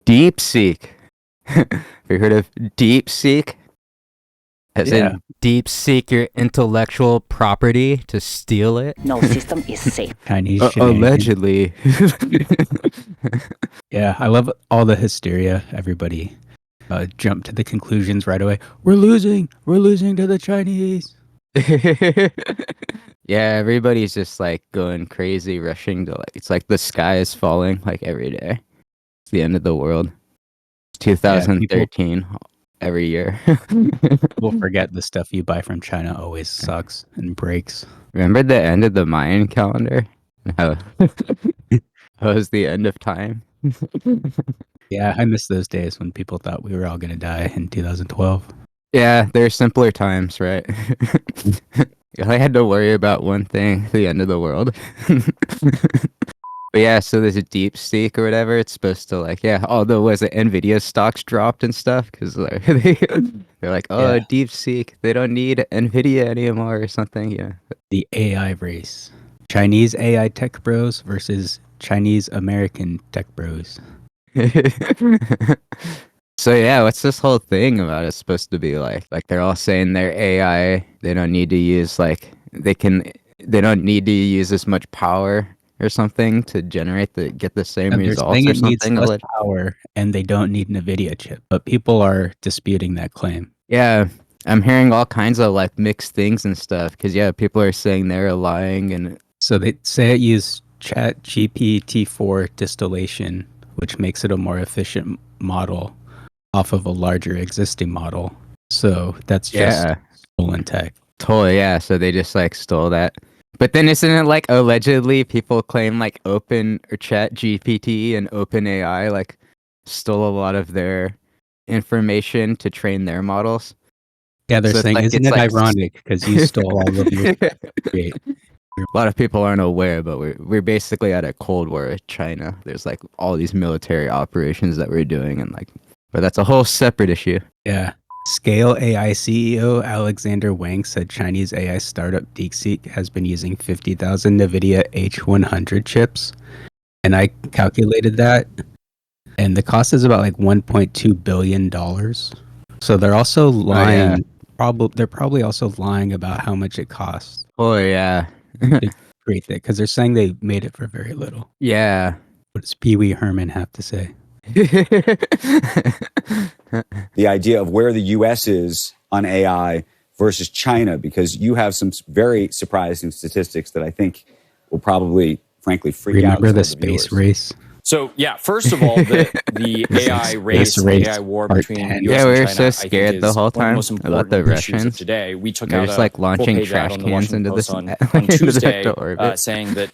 DeepSeek. Have you heard of DeepSeek? As in deep seek your intellectual property to steal it. No system is safe. Chinese allegedly. Yeah, I love all the hysteria. Everybody jumped to the conclusions right away. We're losing to the Chinese. Yeah, everybody's just like going crazy, rushing to like, it's like the sky is falling like every day. It's the end of the world. 2013 every year. We'll forget the stuff you buy from China always sucks and breaks. Remember the end of the Mayan calendar? How that was the end of time. Yeah, I miss those days when people thought we were all going to die in 2012. Yeah, they're simpler times, right? I had to worry about one thing, the end of the world. But yeah, so there's a DeepSeek or whatever. It's supposed to like, although was it NVIDIA stocks dropped and stuff? Because like, they're like, DeepSeek, they don't need NVIDIA anymore or something. Yeah. The AI race. Chinese AI tech bros versus Chinese American tech bros. So yeah, what's this whole thing about? It's supposed to be like they're all saying they're AI. They don't need to use they don't need to use as much power or something to get the same results or something. It needs less power, and they don't need NVIDIA chip. But people are disputing that claim. Yeah, I'm hearing all kinds of like mixed things and stuff. Because people are saying they're lying, and so they say it used ChatGPT-4 distillation, which makes it a more efficient model off of a larger existing model. So that's just stolen tech. Totally, yeah. So they just like stole that. But then isn't it like allegedly people claim like Open or ChatGPT and OpenAI like stole a lot of their information to train their models? Yeah, they're saying, isn't it ironic because you stole all of your create. A lot of people aren't aware, but we're basically at a Cold War with China. There's like all these military operations that we're doing, and like, but that's a whole separate issue. Yeah. Scale AI CEO Alexander Wang said Chinese AI startup DeepSeek has been using 50,000 NVIDIA H100 chips. And I calculated that, and the cost is about like $1.2 billion. So they're also lying. They're probably also lying about how much it costs. Oh, yeah. To create that, because they're saying they made it for very little. Yeah. What does Pee Wee Herman have to say? The idea of where the U.S. is on AI versus China, because you have some very surprising statistics that I think will probably, frankly, freak out. Remember the space race? So, yeah, first of all, the AI race, the AI war between US and China, we were so scared the whole time about the Russians. Today, we took out just like launching trash cans into this on Tuesday, saying that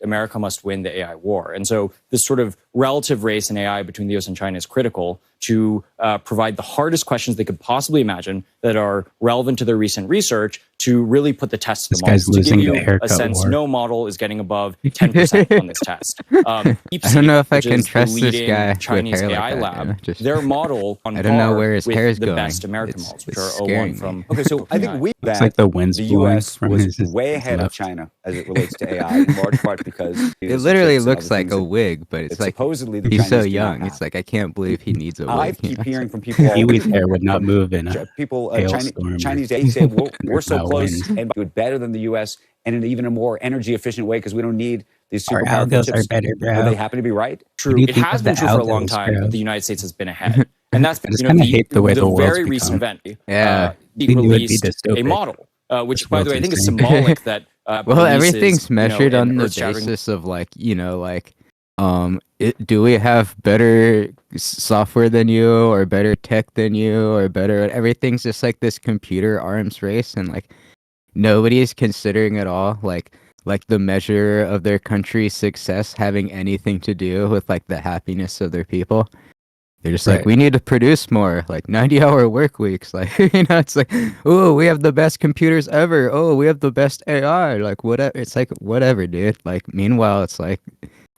America must win the AI war, and so this sort of relative race in AI between the US and China is critical to provide the hardest questions they could possibly imagine that are relevant to their recent research to really put the test to the models. To give you a sense, no model is getting above 10% on this test. I don't know if I can trust this guy Chinese with hair AI like that, lab. Their model on I don't know where his with hair is the going. best American models, which are scaring O1 from. Okay, so I think It's like the wind's the blowing U.S. from was his way ahead of left. China as it relates to AI, in large part because it literally looks like a wig, but it's like supposedly the he's Chinese so do not young. have. It's like I can't believe he needs a wig. I keep hearing from people all Pee Wee's hair would not move in a hailstorm. Chinese they say we're so without close wind. and do it better than the U.S. and in even a more energy efficient way because we don't need these super Our powerful algos chips. are better, bro. Do they happen to be right? True. What do you It think has of been the true for a long algos, time bro? that the United States has been ahead. And that's I just kinda hate the way the world's very recent become. event. Yeah. He We knew it'd be released a dystopic. model, which, This by the way, I world's think is insane. symbolic that Well, releases, everything's measured on an the earth-shattering basis of like, do we have better software than you or better tech than you or better? Everything's just like this computer arms race, and like nobody's considering at all like the measure of their country's success having anything to do with like the happiness of their people. They're just like, Right. we need to produce more, like 90-hour work weeks. Like, it's like, oh, we have the best computers ever. Oh, we have the best AI. Like, whatever. It's like, whatever, dude. Like, meanwhile, it's like,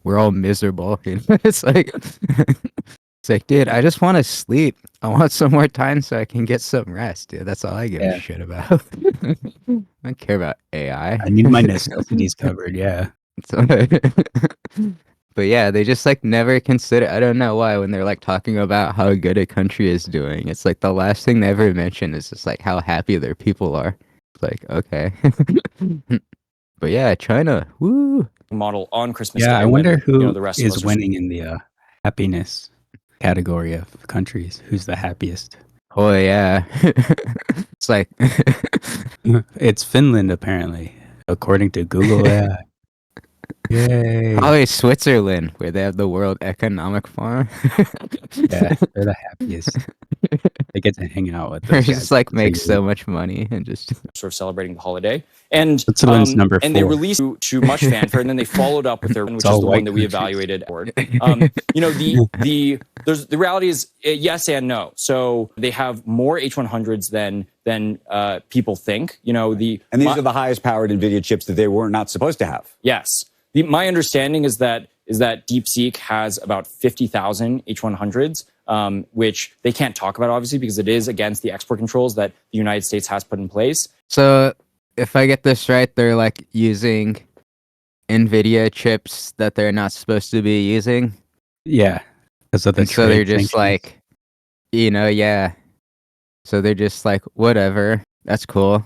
we're all miserable. It's like, it's like, dude, I just want to sleep. I want some more time so I can get some rest, dude. That's all I give a shit about. I don't care about AI. I need my necessities covered, yeah. But yeah, they just like never consider. I don't know why when they're like talking about how good a country is doing. It's like the last thing they ever mention is just like how happy their people are. It's like okay, but yeah, China, woo. Model on Christmas Yeah, Day. I wonder when, who the rest of us is are winning in the happiness category of countries. Who's the happiest? Oh yeah, it's like It's Finland, apparently, according to Google AI. Yay! probably Switzerland where they have the World Economic Forum. Yeah, they're the happiest. They get to hang out with They those guys. just like make so much money and just sort of celebrating the holiday. And Switzerland's number and they 4. released to much fanfare, and then they followed up with their one, which is all the one white that we countries. evaluated. The reality is yes and no. So they have more H100s than people think. And these are the highest powered NVIDIA chips that they were not supposed to have. Yes. My understanding is that DeepSeek has about 50,000 H100s, which they can't talk about, obviously, because it is against the export controls that the United States has put in place. so. If I get this right, they're like using NVIDIA chips that they're not supposed to be using. Yeah, because of the And so they're trade just sanctions. like, yeah. So they're just like, whatever, that's cool.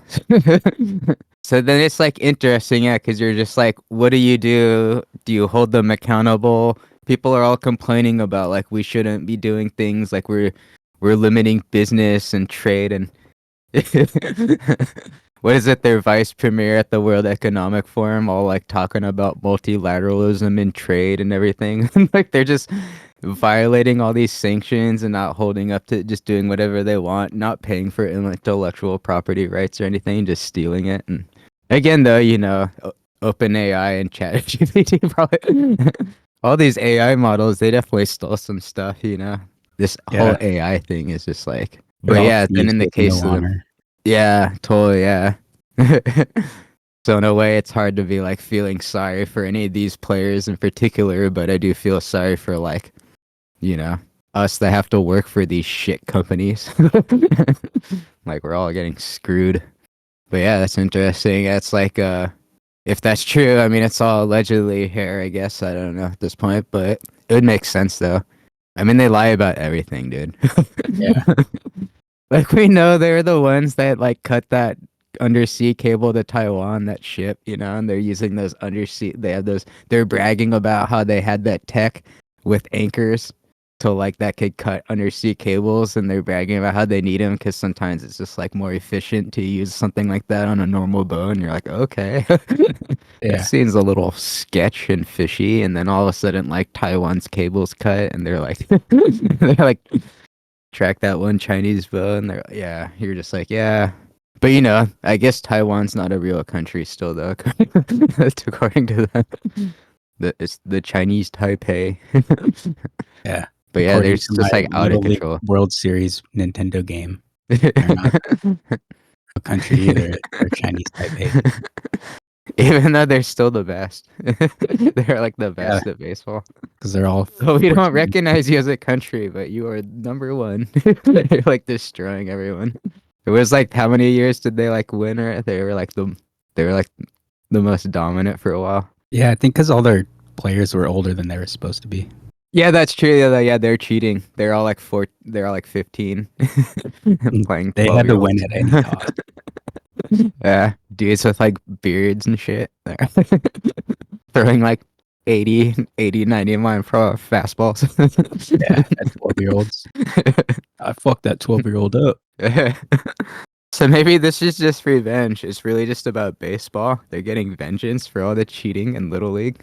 So then it's like interesting, yeah, because you're just like, what do you do? Do you hold them accountable? People are all complaining about like we shouldn't be doing things like we're limiting business and trade and what is it? Their vice premier at the World Economic Forum, all like talking about multilateralism and trade and everything. Like they're just violating all these sanctions and not holding up to just doing whatever they want, not paying for intellectual property rights or anything, just stealing it. And again, though, OpenAI and ChatGPT probably all these AI models, they definitely stole some stuff. This whole AI thing is just like. They're But all yeah, then thieves in the with case no of honor. yeah, totally, yeah. So in a way, it's hard to be like feeling sorry for any of these players in particular, but I do feel sorry for like, us that have to work for these shit companies. Like we're all getting screwed. But yeah, that's interesting. It's like, if that's true, I mean, it's all allegedly here, I guess. I don't know at this point, but it would make sense though. I mean, they lie about everything, dude. Yeah. Like we know they're the ones that like cut that undersea cable to Taiwan, that ship, and they're using those undersea. They're bragging about how they had that tech with anchors to like that could cut undersea cables, and they're bragging about how they need them because sometimes it's just like more efficient to use something like that on a normal boat. And you're like, okay, Yeah. that seems a little sketch and fishy. And then all of a sudden, like Taiwan's cables cut, and they're like, track that one Chinese boat, and you're just like, yeah. But I guess Taiwan's not a real country still, though, according to them. It's the Chinese Taipei. Yeah. But yeah, According they're to just my like out of Little League control. World Series Nintendo game. They're not a country either. They're Chinese Taipei. Even though they're still the best. They're like the best at baseball. Because they're all. So we don't 14. recognize you as a country, but you are number one. You're like destroying everyone. It was like how many years did they like win? Or they were like the most dominant for a while. Yeah, I think because all their players were older than they were supposed to be. Yeah, that's true. Yeah, they're cheating. They're all like 15. Playing. They had to 12-year-olds. win at any cost. Yeah, dudes with like beards and shit. Throwing like 80, 90 mile per hour fastballs. Yeah, at 12-year-olds. I fucked that 12-year-old up. So maybe this is just revenge. It's really just about baseball. They're getting vengeance for all the cheating in Little League.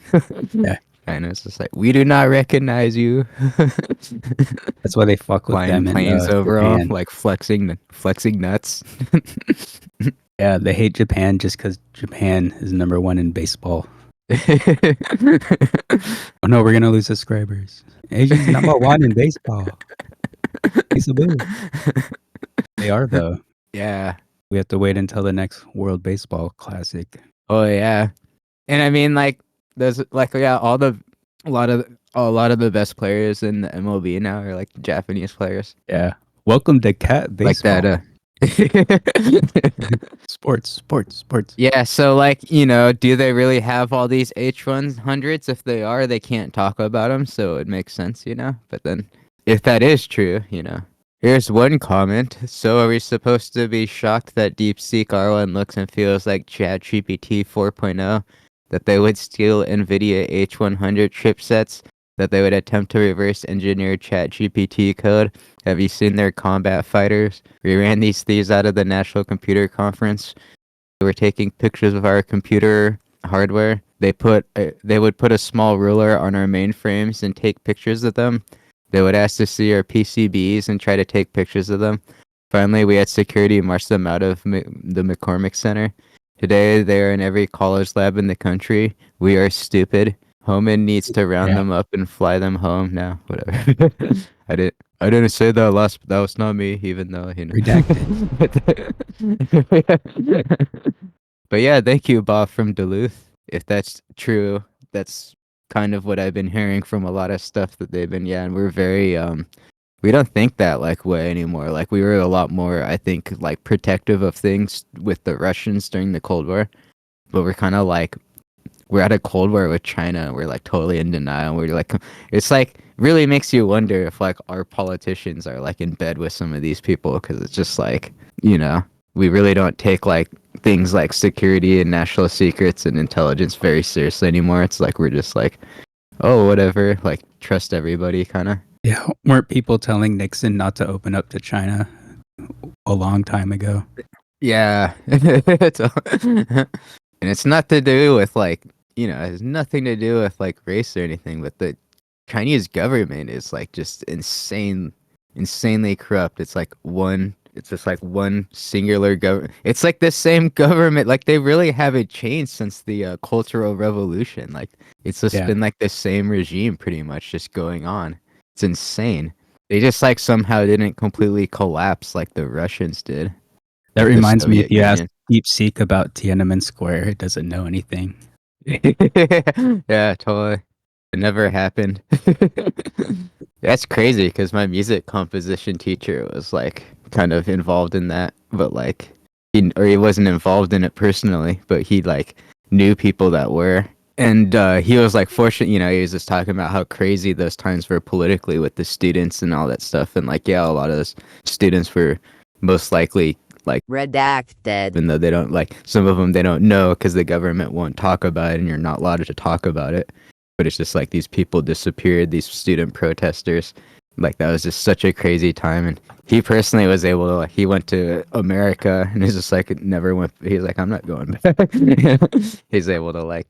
Yeah. And it's just like, we do not recognize you. That's why they fuck with Flying them in planes over all, Japan. like flexing nuts. Yeah, they hate Japan just because Japan is number 1 in baseball. Oh no, we're gonna lose subscribers. Asians number 1 in baseball. They are though. Yeah. We have to wait until the next World Baseball Classic. Oh yeah. And I mean, like, there's like, yeah, a lot of the best players in the MLB now are like Japanese players. Yeah. Welcome to Cat Baseball. Like that. Sports. Yeah, so like, you know, do they really have all these H100s? If they are, they can't talk about them, so it makes sense, you know? But then, if that is true, you know. Here's one comment. So are we supposed to be shocked that DeepSeek R1 looks and feels like ChatGPT 4.0? That they would steal NVIDIA H100 chipsets? That they would attempt to reverse engineer ChatGPT code? Have you seen their combat fighters? We ran these thieves out of the National Computer Conference. They were taking pictures of our computer hardware. They would put a small ruler on our mainframes and take pictures of them. They would ask to see our PCBs and try to take pictures of them. Finally, we had security march them out of the McCormick Center. Today, they are in every college lab in the country. We are stupid. Homan needs to round them up and fly them home. Now, whatever. I didn't say that last. That was not me, even though you know. Redacted. But yeah, thank you, Bob from Duluth. If that's true, that's kind of what I've been hearing from a lot of stuff that they've been. Yeah, and we're very we don't think that like way anymore. Like we were a lot more, I think, like protective of things with the Russians during the Cold War, but we're kind of like we're at a Cold War with China. And we're like totally in denial. We're like, it's like really makes you wonder if like our politicians are like in bed with some of these people because it's just like, you know, we really don't take like things like security and national secrets and intelligence very seriously anymore. It's like we're just like, oh, whatever, like trust everybody kind of. Yeah, weren't people telling Nixon not to open up to China a long time ago? Yeah. And it's not to do with like, you know, it has nothing to do with like race or anything, but the Chinese government is like just insanely corrupt. It's just like one singular government. It's like the same government. Like they really haven't changed since the Cultural Revolution. Like it's just been like the same regime pretty much just going on. It's insane. They just like somehow didn't completely collapse like the Russians did. That The reminds me, Soviet if you ask Union. DeepSeek about Tiananmen Square, it doesn't know anything. Yeah, totally. It never happened. That's crazy because my music composition teacher was like kind of involved in that, but like he wasn't involved in it personally, but he like knew people that were. And he was like fortunate, you know, he was just talking about how crazy those times were politically with the students and all that stuff. And like, yeah, a lot of those students were most likely like redacted, even though they don't like some of them they don't know because the government won't talk about it and you're not allowed to talk about it. But it's just like these people disappeared, these student protesters. Like that was just such a crazy time. And he personally was able to, like, he went to America and he's just like, never went, he's like, I'm not going back. He's able to like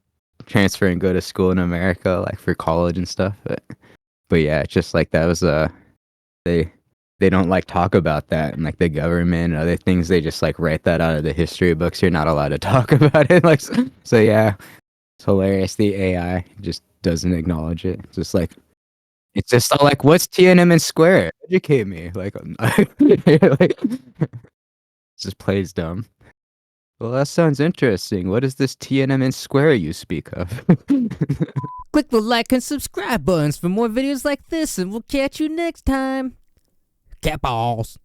transfer and go to school in America, like for college and stuff. But yeah, it's just like that was, they don't like talk about that and like the government and other things. They just like write that out of the history books. You're not allowed to talk about it. Like, so yeah, it's hilarious. The AI just doesn't acknowledge it. It's just like, it's just all like, what's Tiananmen Square? Educate me. Like, like just plays dumb. Well, that sounds interesting. What is this Tiananmen Square you speak of? Click the like and subscribe buttons for more videos like this, and we'll catch you next time. Cat balls.